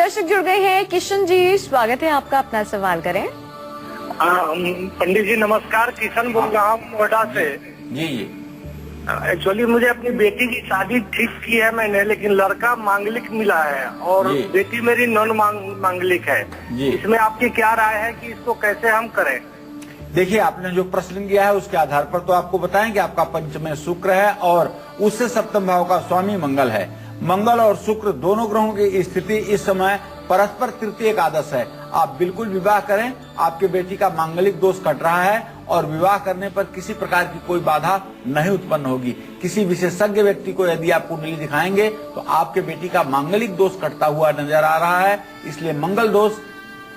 दर्शक जुड़ गए हैं। किशन जी, स्वागत है आपका, अपना सवाल करें। पंडित जी नमस्कार, किशन बोल रहा हूँ नोएडा से। जी एक्चुअली मुझे अपनी बेटी की शादी ठीक की है मैंने, लेकिन लड़का मांगलिक मिला है और बेटी मेरी नॉन मांगलिक है। इसमें आपकी क्या राय है कि इसको कैसे हम करें? देखिए, आपने जो प्रश्न किया है उसके आधार पर तो आपको बताएं कि आपका पंचम शुक्र है और उससे सप्तम भाव का स्वामी मंगल है। मंगल और शुक्र दोनों ग्रहों की स्थिति इस समय परस्पर तृतीय एकादश है। आप बिल्कुल विवाह करें, आपके बेटी का मांगलिक दोष कट रहा है और विवाह करने पर किसी प्रकार की कोई बाधा नहीं उत्पन्न होगी। किसी विशेषज्ञ व्यक्ति को यदि आप कुंडली दिखाएंगे तो आपके बेटी का मांगलिक दोष कटता हुआ नजर आ रहा है। इसलिए मंगल दोष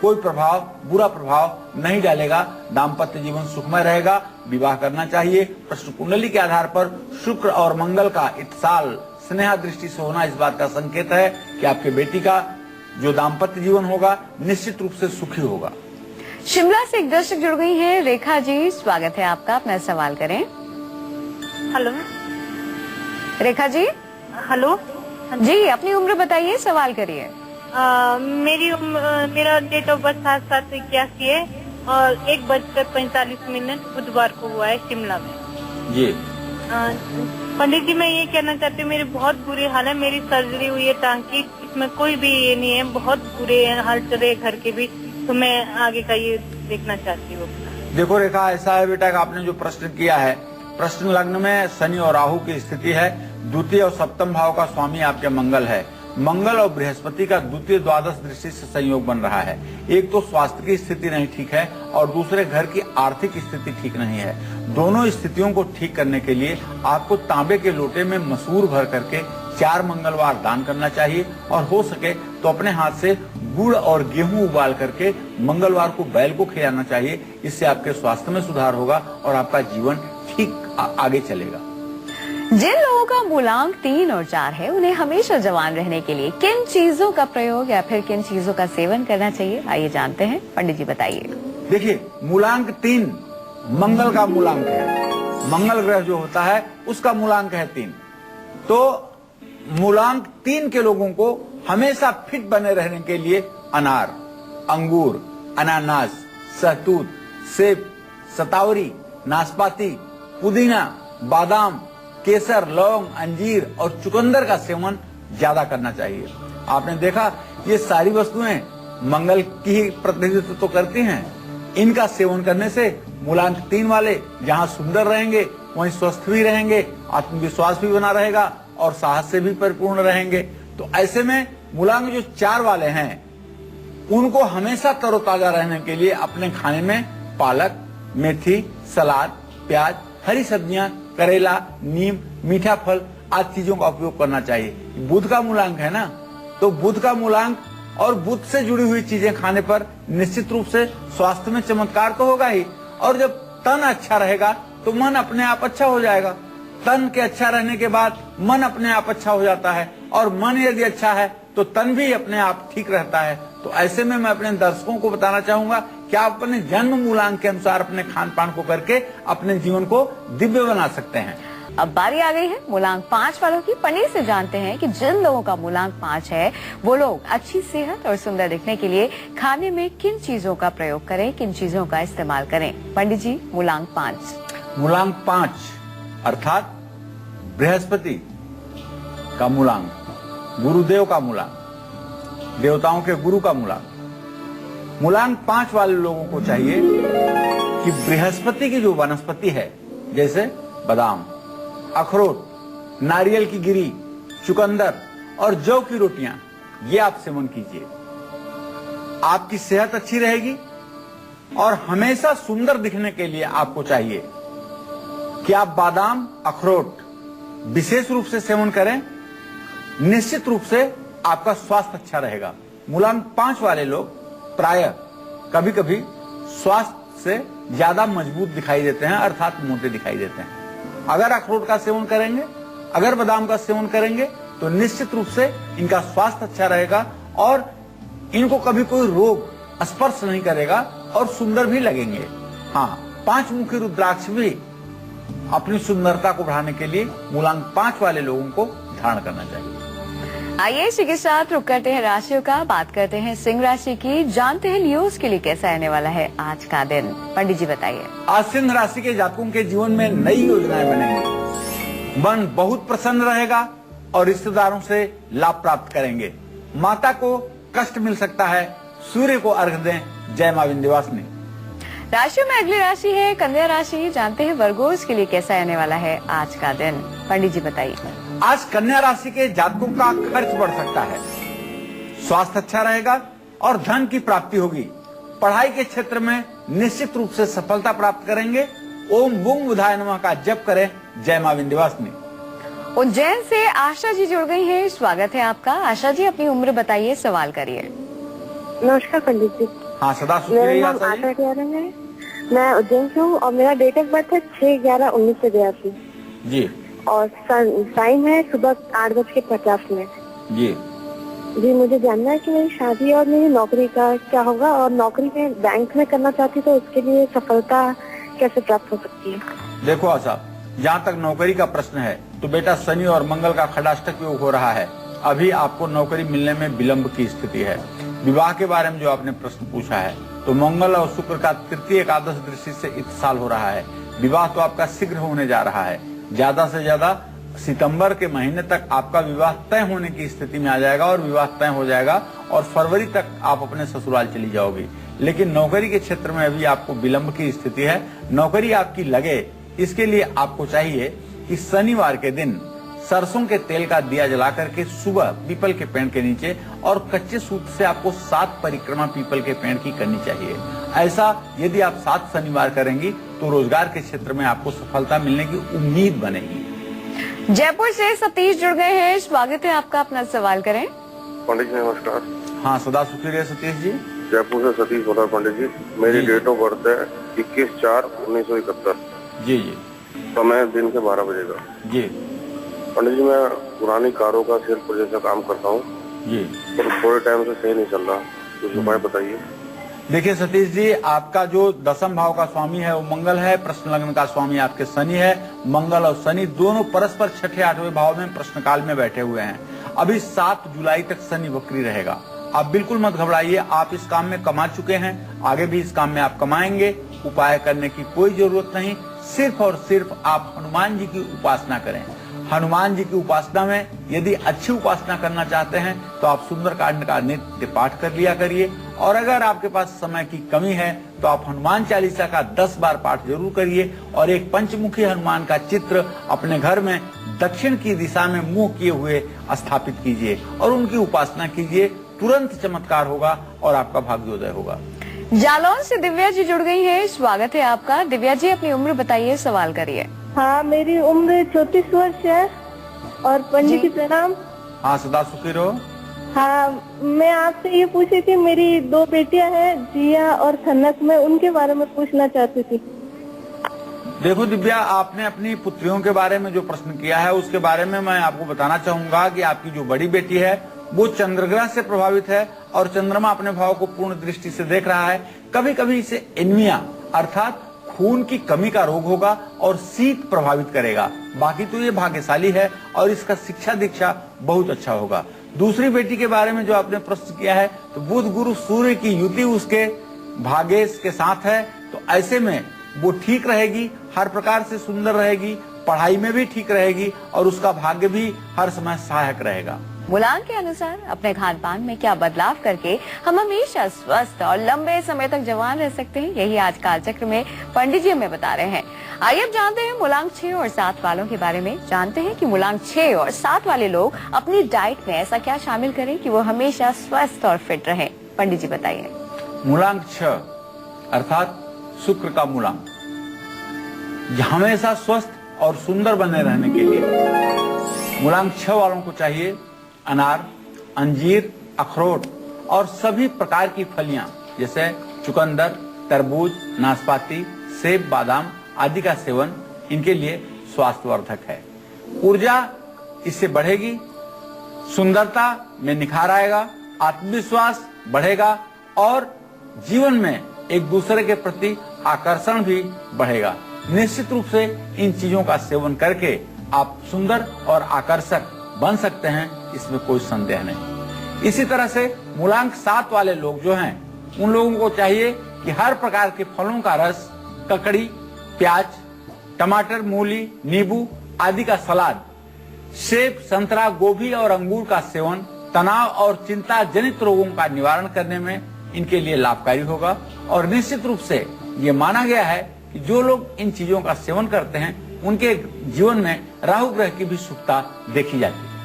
कोई बुरा प्रभाव नहीं डालेगा, दाम्पत्य जीवन सुखमय रहेगा, विवाह करना चाहिए। प्रश्न कुंडली के आधार पर शुक्र और मंगल का इत्साल स्नेहा दृष्टि से होना इस बात का संकेत है कि आपके बेटी का जो दाम्पत्य जीवन होगा निश्चित रूप से सुखी होगा। शिमला से एक दर्शक जुड़ गई हैं। रेखा जी, स्वागत है आपका, अपना सवाल करें। हेलो रेखा जी। हेलो जी, अपनी उम्र बताइए, सवाल करिए। मेरा डेट ऑफ बर्थ 7/7/81 है और 1:45 बुधवार को हुआ है शिमला में। जी पंडित जी, मैं ये कहना चाहती हूँ, मेरी बहुत बुरी हाल है। मेरी सर्जरी हुई है टांग की, इसमें कोई भी ये नहीं है, बहुत बुरे हाल चल रहे घर के भी, तो मैं आगे का ये देखना चाहती हूँ। देखो रेखा, ऐसा है बेटा कि आपने जो प्रश्न किया है, प्रश्न लग्न में शनि और राहु की स्थिति है। द्वितीय और सप्तम भाव का स्वामी आपके मंगल है। मंगल और बृहस्पति का द्वितीय द्वादश दृष्टि से संयोग बन रहा है। एक तो स्वास्थ्य की स्थिति नहीं ठीक है और दूसरे घर की आर्थिक स्थिति ठीक नहीं है। दोनों स्थितियों को ठीक करने के लिए आपको तांबे के लोटे में मसूर भर करके 4 मंगलवार दान करना चाहिए और हो सके तो अपने हाथ से गुड़ और गेहूं उबाल करके मंगलवार को बैल को खिलाना चाहिए। इससे आपके स्वास्थ्य में सुधार होगा और आपका जीवन ठीक आगे चलेगा। जिन लोगों का मूलांक 3 और 4 है, उन्हें हमेशा जवान रहने के लिए किन चीजों का प्रयोग या फिर किन चीजों का सेवन करना चाहिए, आइए जानते हैं। पंडित जी बताइए। देखिए, मूलांक 3 मंगल का मूलांक है। मंगल ग्रह जो होता है उसका मूलांक है 3। तो मूलांक 3 के लोगों को हमेशा फिट बने रहने के लिए अनार, अंगूर, अनानास, सहतूत, सेब, सतावरी, नाशपाती, पुदीना, बादाम, केसर, लौंग, अंजीर और चुकंदर का सेवन ज्यादा करना चाहिए। आपने देखा, ये सारी वस्तुएं मंगल की ही प्रतिनिधित्व तो करती हैं। इनका सेवन करने से मूलांक 3 वाले जहां सुंदर रहेंगे वहीं स्वस्थ भी रहेंगे, आत्मविश्वास भी बना रहेगा और साहस से भी परिपूर्ण रहेंगे। तो ऐसे में मूलांक जो 4 वाले हैं उनको हमेशा तरोताजा रहने के लिए अपने खाने में पालक, मेथी, सलाद, प्याज, हरी सब्जियां, करेला, नीम, मीठा फल आदि चीजों का उपयोग करना चाहिए। बुध का मूलांक है ना, तो बुध का मूलांक और बुध से जुड़ी हुई चीजें खाने पर निश्चित रूप से स्वास्थ्य में चमत्कार तो होगा ही, और जब तन अच्छा रहेगा तो मन अपने आप अच्छा हो जाएगा। तन के अच्छा रहने के बाद मन अपने आप अच्छा हो जाता है और मन यदि अच्छा है तो तन भी अपने आप ठीक रहता है। तो ऐसे में मैं अपने दर्शकों को बताना चाहूंगा कि आप अपने जन्म मूलांक के अनुसार अपने खान पान को करके अपने जीवन को दिव्य बना सकते हैं। अब बारी आ गई है मूलांक 5 वालों की। पंडित से जानते हैं कि जिन लोगों का मूलांक 5 है वो लोग अच्छी सेहत और सुंदर दिखने के लिए खाने में किन चीजों का प्रयोग करें, किन चीजों का इस्तेमाल करें। पंडित जी, मूलांक 5। मूलांक 5 अर्थात बृहस्पति का मूलांक, गुरुदेव का मूलांक, देवताओं के गुरु का मूलांक। मूलांक 5 वाले लोगों को चाहिए कि बृहस्पति की जो वनस्पति है, जैसे बादाम, अखरोट, नारियल की गिरी, चुकंदर और जौ की रोटियां, ये आप सेवन कीजिए। आपकी सेहत अच्छी रहेगी और हमेशा सुंदर दिखने के लिए आपको चाहिए कि आप बादाम, अखरोट विशेष रूप से सेवन करें। निश्चित रूप से आपका स्वास्थ्य अच्छा रहेगा। मूलांक 5 वाले लोग प्रायः कभी कभी स्वास्थ्य से ज्यादा मजबूत दिखाई देते हैं, अर्थात मोटे दिखाई देते हैं। अगर अखरोट का सेवन करेंगे, अगर बादाम का सेवन करेंगे तो निश्चित रूप से इनका स्वास्थ्य अच्छा रहेगा और इनको कभी कोई रोग स्पर्श नहीं करेगा और सुंदर भी लगेंगे। हाँ, 5 मुखी रुद्राक्ष भी अपनी सुंदरता को बढ़ाने के लिए मूलांक 5 वाले लोगों को धारण करना चाहिए। आइए इसी के साथ रुक करते हैं राशियों का, बात करते हैं सिंह राशि की, जानते हैं लियोस के लिए कैसा आने वाला है आज का दिन। पंडित जी बताइए। आज सिंह राशि के जातकों के जीवन में नई योजनाएं बनेंगी, मन बहुत प्रसन्न रहेगा और रिश्तेदारों से लाभ प्राप्त करेंगे। माता को कष्ट मिल सकता है, सूर्य को अर्घ दें। जय मां विंध्यवासिनी। राशियों में अगली राशि है कन्या राशि, जानते हैं वर्गोस के लिए कैसा आने वाला है आज का दिन। पंडित जी बताइए। आज कन्या राशि के जातकों का खर्च बढ़ सकता है, स्वास्थ्य अच्छा रहेगा और धन की प्राप्ति होगी। पढ़ाई के क्षेत्र में निश्चित रूप से सफलता प्राप्त करेंगे। ओम बुंग बुधाय नमः का जप करें। जय मां विंध्यवासिनी। उज्जैन से आशा जी जुड़ गई हैं, स्वागत है आपका। आशा जी अपनी उम्र बताइए, सवाल करिए। नमस्कार पंडित जी। हाँ सदा सुखी मेरा रहिए नाम आशा जी। आशा टियारा है, मैं उज्जैन से हूँ और मेरा डेट ऑफ बर्थ है 6/11/1982 जी और टाइम है सुबह 8:50 जी। जी मुझे जानना है कि मेरी शादी और मेरी नौकरी का क्या होगा, और नौकरी में बैंक में करना चाहती तो उसके लिए सफलता कैसे प्राप्त हो सकती है। देखो आशा, जहाँ तक नौकरी का प्रश्न है तो बेटा शनि और मंगल का खडाष्टक योग हो रहा है। अभी आपको नौकरी मिलने में विलंब की स्थिति है। विवाह के बारे में जो आपने प्रश्न पूछा है तो मंगल और शुक्र का तृतीय एकादश दृष्टि से इत्साल हो रहा है। विवाह तो आपका शीघ्र होने जा रहा है, ज्यादा से ज्यादा सितंबर के महीने तक आपका विवाह तय होने की स्थिति में आ जाएगा और विवाह तय हो जाएगा और फरवरी तक आप अपने ससुराल चली जाओगी। लेकिन नौकरी के क्षेत्र में अभी आपको विलंब की स्थिति है। नौकरी आपकी लगे, इसके लिए आपको चाहिए कि शनिवार के दिन सरसों के तेल का दिया जला करके सुबह पीपल के पेड़ के नीचे और कच्चे सूत से आपको 7 परिक्रमा पीपल के पेड़ की करनी चाहिए। ऐसा यदि आप 7 शनिवार करेंगी तो रोजगार के क्षेत्र में आपको सफलता मिलने की उम्मीद बनेगी। जयपुर से सतीश जुड़ गए हैं, स्वागत है आपका, अपना सवाल करें। पंडित जी नमस्कार। हाँ सदा सुखी रहे सतीश जी। जयपुर से सतीश बोल रहा पंडित जी। मेरी जी। डेट ऑफ बर्थ है 21/4/1971। जी जी समय दिन के 12 बजे का। जी पंडित जी मैं पुरानी कारों का सेल प्रोजेक्ट का काम करता हूँ जी। और थोड़े टाइम से सही नहीं चल रहा, कुछ उपाय बताइए। देखिए सतीश जी, आपका जो दशम भाव का स्वामी है वो मंगल है, प्रश्न लग्न का स्वामी आपके शनि है। मंगल और शनि दोनों परस्पर 6ठे 8वें भाव में प्रश्न काल में बैठे हुए हैं। अभी 7 जुलाई तक शनि वक्री रहेगा। आप बिल्कुल मत घबराइए, आप इस काम में कमा चुके हैं, आगे भी इस काम में आप कमाएंगे। उपाय करने की कोई जरूरत नहीं, सिर्फ और सिर्फ आप हनुमान जी की उपासना करें। हनुमान जी की उपासना में यदि अच्छी उपासना करना चाहते हैं तो आप सुंदरकांड का नित्य पाठ कर लिया करिए, और अगर आपके पास समय की कमी है तो आप हनुमान चालीसा का 10 बार पाठ जरूर करिए और एक पंचमुखी हनुमान का चित्र अपने घर में दक्षिण की दिशा में मुंह किए हुए स्थापित कीजिए और उनकी उपासना कीजिए। तुरंत चमत्कार होगा और आपका भाग्योदय होगा। जालौन से दिव्या जी जुड़ गई है, स्वागत है आपका। दिव्या जी अपनी उम्र बताइए, सवाल करिए। हाँ मेरी उम्र 34 वर्ष है और पंडित जी प्रणाम। हाँ सदा सुखी रहो। हाँ मैं आपसे ये पूछी थी, मेरी 2 बेटियां हैं जिया और खन्नक, मैं उनके बारे में पूछना चाहती थी। देखो दिव्या, आपने अपनी पुत्रियों के बारे में जो प्रश्न किया है उसके बारे में मैं आपको बताना चाहूंगा कि आपकी जो बड़ी बेटी है वो चंद्रग्रह से प्रभावित है और चंद्रमा अपने भाव को पूर्ण दृष्टि से देख रहा है। कभी कभी इसे एनीमिया अर्थात खून की कमी का रोग होगा और शीत प्रभावित करेगा। बाकी तो ये भाग्यशाली है और इसका शिक्षा दीक्षा बहुत अच्छा होगा। दूसरी बेटी के बारे में जो आपने प्रश्न किया है तो बुध गुरु सूर्य की युति उसके भाग्येश के साथ है, तो ऐसे में वो ठीक रहेगी, हर प्रकार से सुंदर रहेगी, पढ़ाई में भी ठीक रहेगी और उसका भाग्य भी हर समय सहायक रहेगा। मूलांक के अनुसार अपने खान पान में क्या बदलाव करके हम हमेशा स्वस्थ और लंबे समय तक जवान रह सकते हैं, यही आज काल चक्र में पंडित जी हमें बता रहे हैं। आइए अब जानते हैं मूलांक 6 और 7 वालों के बारे में। जानते हैं कि मूलांक 6 और 7 वाले लोग अपनी डाइट में ऐसा क्या शामिल करें कि वो हमेशा स्वस्थ और फिट रहे। पंडित जी बताइए। मूलांक 6 अर्थात शुक्र का मूलांक, हमेशा स्वस्थ और सुंदर बने रहने के लिए मूलांक 6 वालों को चाहिए अनार, अंजीर, अखरोट और सभी प्रकार की फलियां जैसे चुकंदर, तरबूज, नाशपाती, सेब, बादाम आदि का सेवन इनके लिए स्वास्थ्यवर्धक है। ऊर्जा इससे बढ़ेगी, सुंदरता में निखार आएगा, आत्मविश्वास बढ़ेगा और जीवन में एक दूसरे के प्रति आकर्षण भी बढ़ेगा। निश्चित रूप से इन चीजों का सेवन करके आप सुंदर और आकर्षक बन सकते हैं। इसमें कोई संदेह नहीं। इसी तरह से मूलांक 7 वाले लोग जो हैं, उन लोगों को चाहिए कि हर प्रकार के फलों का रस, ककड़ी, प्याज, टमाटर, मूली, नींबू आदि का सलाद, सेब, संतरा, गोभी और अंगूर का सेवन तनाव और चिंता जनित रोगों का निवारण करने में इनके लिए लाभकारी होगा। और निश्चित रूप से ये माना गया है कि जो लोग इन चीजों का सेवन करते हैं उनके जीवन में राहु ग्रह की भी शुभता देखी जाती है।